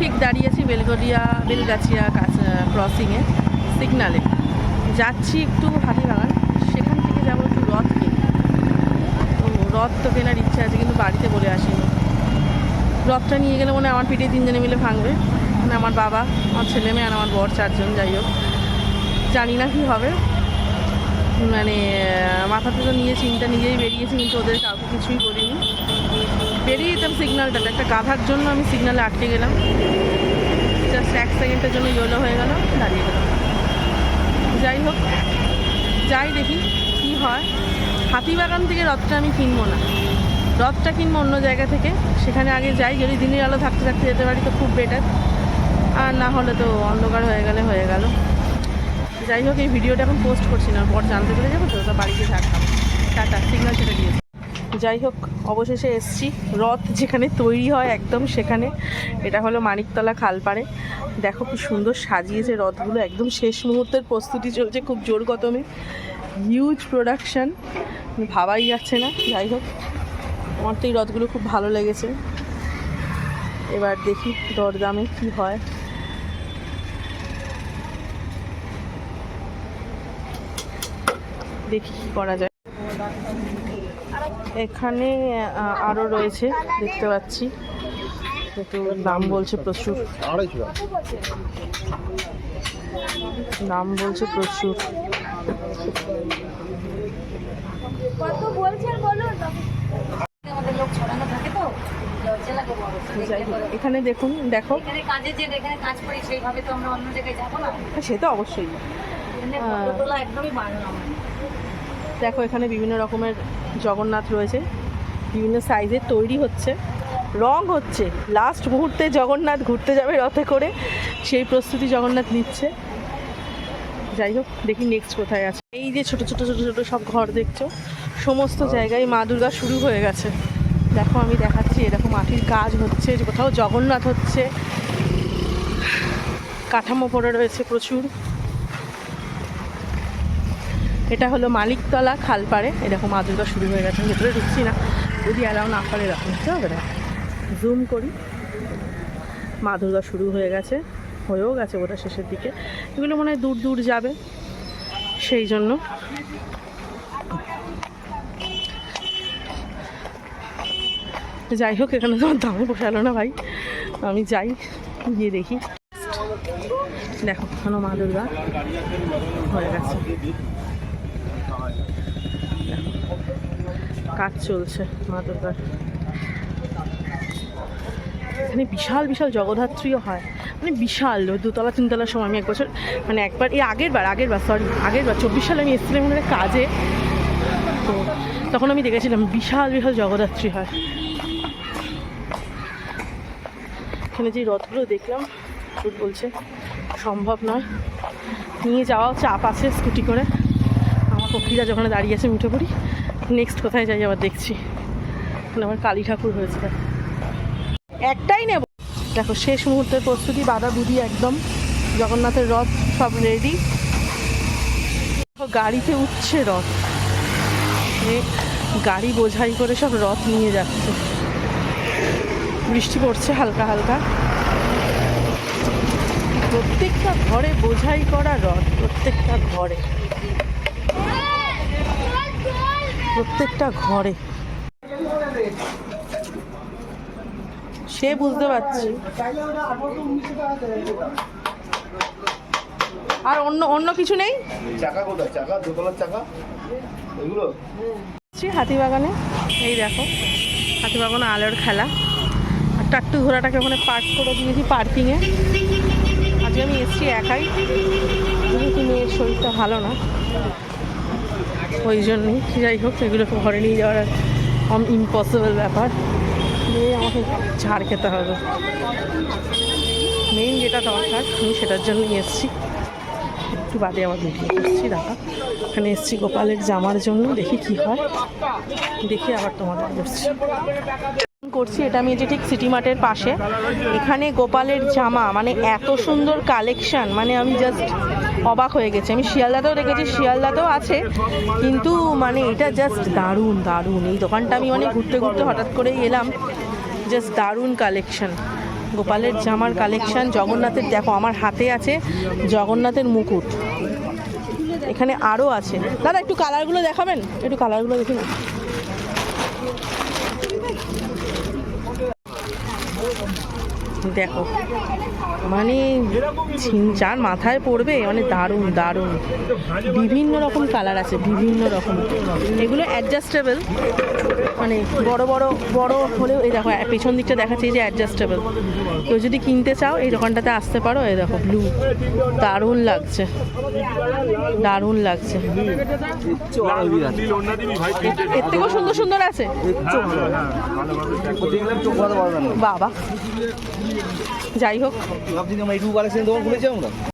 ঠিক দাঁড়িয়েছি বেলগাছিয়া ক্রসিংয়ে সিগনালে যাচ্ছি একটু হাতিবাগান, সেখান থেকে যাবো একটু রথ কিনতে। তো রথ তো কেনার ইচ্ছা আছে, কিন্তু বাড়িতে বলে আসিনি। রথটা নিয়ে গেলে মনে আমার পিঠে 3 জনে মিলে ভাঙবে, মানে আমার বাবা, আমার ছেলে মেয়ে আর আমার বর, 4 জন। যাই হোক, জানি না কী হবে, মানে মাথাতে তো নিয়ে চিন্তা নিজেই বেরিয়েছি, কিন্তু ওদের কাউকে কিছুই বলিনি। বেরিয়ে যেতাম সিগন্যালটাতে, একটা গাধার জন্য আমি সিগন্যালে আটকে গেলাম, জাস্ট 1 সেকেন্ডের জন্য ইয়েলো হয়ে গেল, দাঁড়িয়ে গেলাম। যাই হোক, যাই দেখি কি হয়। হাতিবাগান থেকে রথটা আমি কিনবো না, রথটা কিনবো অন্য জায়গা থেকে। সেখানে আগে যাই, যদি দিনের আলো থাকতে থাকতে যেতে পারি তো খুব বেটার, আর না হলে তো অন্ধকার হয়ে গেল। যাই হোক, এই ভিডিওটা এখন পোস্ট করছি না, পর জানতে পেরে যাবো, তো বাড়িতে থাকতাম। টাটা, সিগন্যাল ছেড়ে দিয়েছি। যাই হোক, অবশেষে এসছি রথ যেখানে তৈরি হয় একদম সেখানে। এটা হলো মানিকতলা খালপাড়ে। দেখো কি সুন্দর সাজিয়েছে রথগুলো, একদম শেষ মুহূর্তের প্রস্তুতি চলছে খুব জোর কদমে। হিউজ প্রোডাকশান, ভাবাই যাচ্ছে না। যাই হোক, আমার তো এই রথগুলো খুব ভালো লেগেছে। এবার দেখি দরদামে কি হয়। দেখি কী করা যায়। এখানে আরও রয়েছে, দেখতে পাচ্ছি, একটু দাম বলছে প্রচুর, দাম বলছে প্রচুর। এখানে দেখুন, দেখো, সে তো অবশ্যই। দেখো, এখানে বিভিন্ন রকমের জগন্নাথ রয়েছে, বিভিন্ন সাইজের তৈরি হচ্ছে, রং হচ্ছে। লাস্ট মুহূর্তে জগন্নাথ ঘুরতে যাবে রথে করে, সেই প্রস্তুতি জগন্নাথ নিচ্ছে। যাই হোক, দেখি নেক্সট কোথায় আছে। এই যে ছোট ছোট ছোট ছোট সব ঘর দেখছো, সমস্ত জায়গায় মা দুর্গা শুরু হয়ে গেছে। দেখো, আমি দেখাচ্ছি, এরকম মাটির কাজ হচ্ছে, কোথাও জগন্নাথ হচ্ছে, কাঠামো পড়ে রয়েছে প্রচুর। এটা হলো মানিকতলা খালপাড়ে, এরকম মা দুর্গা শুরু হয়ে গেছে। ভেতরে ঢুকছি না, যদি অ্যালাউ না করে এরকম হবে না। জুম করি, মা দুর্গা শুরু হয়ে গেছে, হয়েও গেছে ওটা শেষের দিকে। এগুলো মনে হয় দূর দূর যাবে, সেই জন্য। যাই হোক, এখানে তোমার দামে পোষালো না ভাই, আমি যাই, গিয়ে দেখি। দেখো, এখনো মা দুর্গা হয়ে গেছে, কাজ চলছে মা দুর্গার। এখানে বিশাল বিশাল জগদ্ধাত্রীও হয়, মানে বিশাল। 2তলা 3তলার সময় আমি এক বছর, মানে একবার, এই আগের বার 24 সালে আমি এসেছিলাম মনে হয় কাজে, তো তখন আমি দেখেছিলাম বিশাল বিশাল জগদ্ধাত্রী হয়। এখানে যে রথগুলো দেখলাম, রুট বলছে সম্ভব নয়, নিয়ে যাওয়াও চাপ আছে স্কুটি করে। আমার পক্ষীরা যখন দাঁড়িয়ে আছে, উঠে পড়ি। নেক্সট কোথায় যাই আবার দেখছি। এখানে আমার কালী ঠাকুর হয়েছে, একটাই নেব। দেখো, শেষ মুহূর্তের প্রস্তুতি, বাঁধা বুদ্ধি একদম। জগন্নাথের রথ সব রেডি, গাড়িতে উঠছে রথ, গাড়ি বোঝাই করে সব রথ নিয়ে যাচ্ছে। বৃষ্টি পড়ছে হালকা হালকা। প্রত্যেকটা ঘরে বোঝাই করা রথ, প্রত্যেকটা ঘরে, প্রত্যেকটা ঘরে। সে বুঝতে পারছি, আর অন্য কিছু নেই। হাতিবাগানে, এই দেখো, হাতিবাগানে আলোর খেলা। আর টাট্টু ঘোড়াটাকে ওখানে পার্ক করে দিয়েছি পার্কিংয়ে। আজকে আমি এসছি একাই, যেহেতু মেয়ের শরীরটা ভালো না, ওই জন্যই। যাই হোক, এগুলোকে ঘরে নিয়ে যাওয়ার ইম্পসিবল ব্যাপার, দিয়ে আমাকে ঝাড় খেতে হবে। মেইন যেটা দরকার, আমি সেটার জন্যই এসছি। একটু বাদে আমার ভিডিও করছি, দেখা। এখানে এসছি গোপালের জামার জন্য, দেখি কি হয়, দেখি আবার তোমাদের করছি। এটা আমি যে ঠিক সিটি মার্টের পাশে, এখানে গোপালের জামা, মানে এত সুন্দর কালেকশান, মানে আমি জাস্ট অবাক হয়ে গেছি। আমি শিয়ালদাতেও দেখেছি, শিয়ালদাতেও আছে, কিন্তু মানে এটা জাস্ট দারুণ দারুণ। এই দোকানটা আমি মানে ঘুরতে ঘুরতে হঠাৎ করেই এলাম, জাস্ট দারুণ কালেকশান। গোপালের জামার কালেকশন, জগন্নাথের, দেখো আমার হাতে আছে জগন্নাথের মুকুট, এখানে আরও আছে। দাদা একটু কালারগুলো দেখাবেন, একটু কালারগুলো দেখুন। দেখো মানে যার মাথায় পড়বে, মানে দারুণ দারুণ, বিভিন্ন রকম কালার আছে, বিভিন্ন রকম। এগুলো অ্যাডজাস্টেবল, মানে বড় বড় বড় হলেও, এই দেখো পেছন দিকটা দেখাচ্ছে, এই যে অ্যাডজাস্টেবল। কেউ যদি কিনতে চাও এই দোকানটাতে আসতে পারো। এই দেখো ব্লু, দারুণ লাগছে, দারুণ লাগছে। এর থেকেও সুন্দর সুন্দর আছে বাবা। যাই হোক,